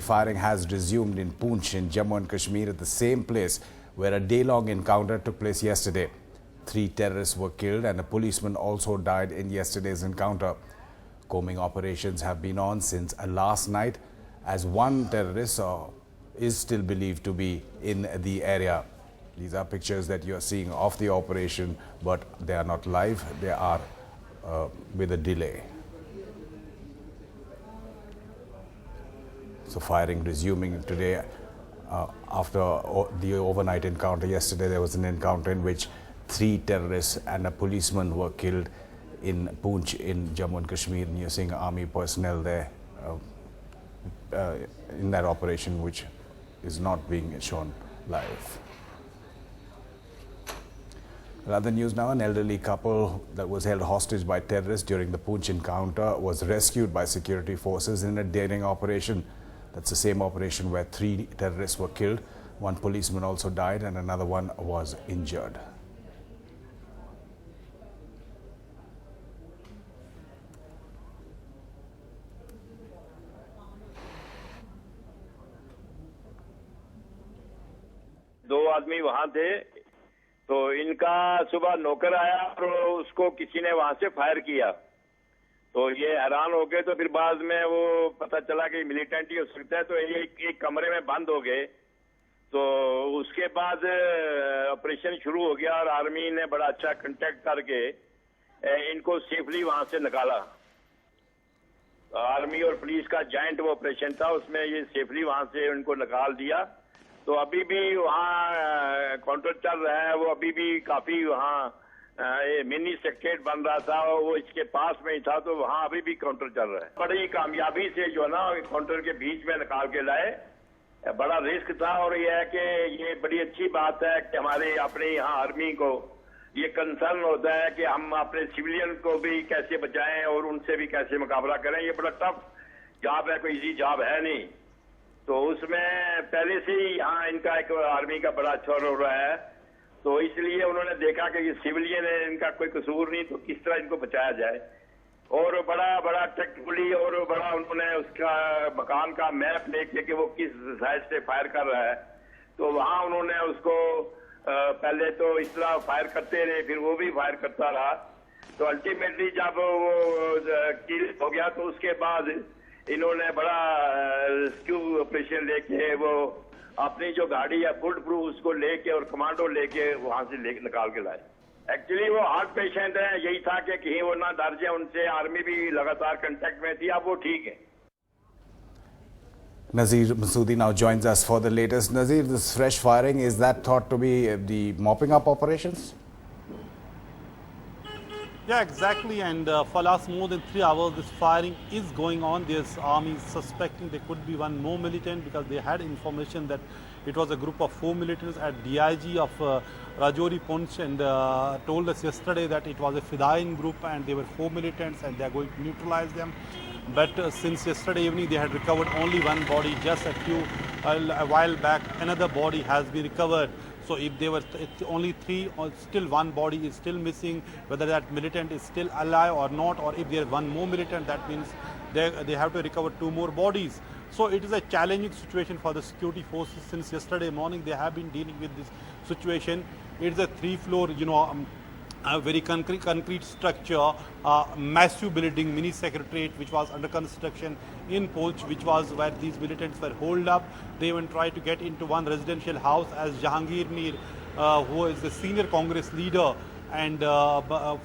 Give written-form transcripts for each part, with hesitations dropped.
firing has resumed in Poonch in Jammu and Kashmir at the same place where a day-long encounter took place yesterday. 3 terrorists were killed and a policeman also died in yesterday's encounter. Combing operations have been on since last night as one terrorist is still believed to be in the area. These are pictures that you are seeing of the operation, but they are not live. They are with a delay. So firing resuming today after the overnight encounter. Yesterday there was an encounter in which 3 terrorists and a policeman were killed in Poonch in Jammu and Kashmir. And you're seeing army personnel there in that operation, which is not being shown live. Another news now, an elderly couple that was held hostage by terrorists during the Poonch encounter was rescued by security forces in a daring operation. That's the same operation where 3 terrorists were killed. 1 policeman also died and another one was injured. दो आदमी वहां थे, तो इनका सुबह नौकर आया और उसको किसी ने वहां से फायर किया, तो ये हैरान हो गए। तो फिर बाद में वो पता चला कि मिलिटेंट ही हो सकता है, तो ये एक कमरे में बंद हो गए। तो उसके बाद ऑपरेशन शुरू हो गया और आर्मी ने बड़ा अच्छा कांटेक्ट करके इनको सेफली वहां से निकाला। आर्मी और पुलिस का जॉइंट वो ऑपरेशन था, उसमें ये सेफली वहां से उनको निकाल दिया। तो अभी भी वहाँ काउंटर चल रहा है, वो अभी भी काफी वहाँ मिनी सेक्रेट बन रहा था, वो इसके पास में ही था, तो वहाँ अभी भी काउंटर चल रहा है। बड़ी कामयाबी से जो है ना काउंटर के बीच में निकाल के लाए। बड़ा रिस्क था और ये है कि ये बड़ी अच्छी बात है कि हमारे अपने यहाँ आर्मी को ये कंसर्न होता है कि हम अपने सिविलियन को भी कैसे बचाएं और उनसे भी कैसे मुकाबला करें। ये बड़ा टफ जॉब है, कोई इजी जॉब है नहीं। तो उसमें पहले से ही यहाँ इनका एक आर्मी का बड़ा अच्छा रोल रहा है, तो इसलिए उन्होंने देखा कि ये सिविलियन है, इनका कोई कसूर नहीं, तो किस तरह इनको बचाया जाए। और बड़ा टेक्निकली और बड़ा उन्होंने उसका मकान का मैप लेके कि वो किस साइड से फायर कर रहा है, तो वहाँ उन्होंने उसको पहले तो इस तरह फायर करते रहे, फिर वो भी फायर करता रहा। तो अल्टीमेटली जब वो किल हो गया तो उसके बाद इन्होंने बड़ा रेस्क्यू ऑपरेशन लेके वो अपनी जो गाड़ी है फुल प्रूफ उसको लेके और कमांडो लेके वहां से निकाल के लाए। एक्चुअली वो हार्ट पेशेंट है, यही था कि कहीं वो ना डर जाए, उनसे आर्मी भी लगातार कांटेक्ट में थी, अब वो ठीक है। Nazir Masoodi now joins us for the latest. Nazir, this fresh firing, is that thought to be the mopping up operations? Yeah, exactly. And for last more than 3 hours, this firing is going on. There's army suspecting there could be one more militant because they had information that it was a group of 4 militants at DIG of Rajouri Poonch, and told us yesterday that it was a Fidain group and they were 4 militants and they are going to neutralize them. But since yesterday evening, they had recovered only one body. Just a while back, another body has been recovered. So if they were only 3, or still one body is still missing, whether that militant is still alive or not, or if there is one more militant, that means they have to recover 2 more bodies. So it is a challenging situation for the security forces. Since yesterday morning, they have been dealing with this situation. It is a 3-floor, a very concrete structure, massive building, mini secretariat, which was under construction in Poonch, which was where these militants were holed up. They even tried to get into one residential house, as Jahangir Mir, who is the senior Congress leader and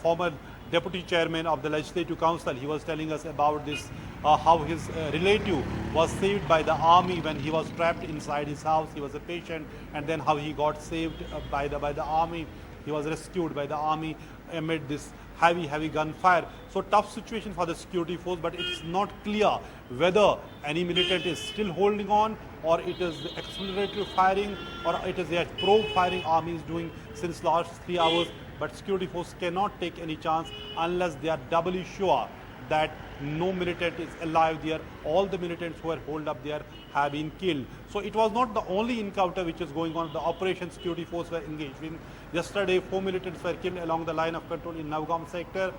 former deputy chairman of the Legislative Council, he was telling us about this, how his relative was saved by the army when he was trapped inside his house. He was a patient, and then how he got saved by the army. He was rescued by the army amid this heavy gunfire. So tough situation for the security force, but it's not clear whether any militant is still holding on, or it is exploratory firing, or it is a probe firing army is doing since last 3 hours. But security force cannot take any chance unless they are doubly sure that no militant is alive there. All the militants who are holed up there have been killed. So it was not the only encounter which is going on. The operation security force were engaged in. Yesterday, 4 militants were killed along the line of control in Navgam sector.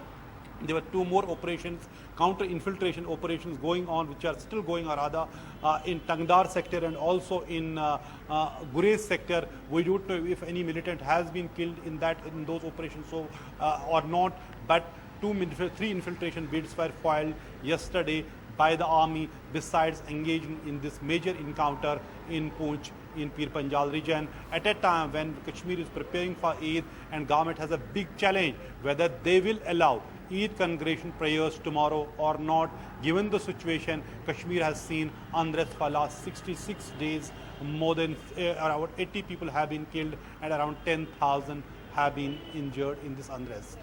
There were 2 more operations, counter-infiltration operations going on, which are still going on rather in Tangdar sector and also in Gurez sector. We don't know if any militant has been killed in those operations or not, but 3 infiltration bids were filed yesterday by the army, besides engaging in this major encounter in Poonch in Pir Panjal region at a time when Kashmir is preparing for Eid and government has a big challenge whether they will allow Eid congregation prayers tomorrow or not. Given the situation, Kashmir has seen unrest for last 66 days. More than around 80 people have been killed and around 10,000 have been injured in this unrest.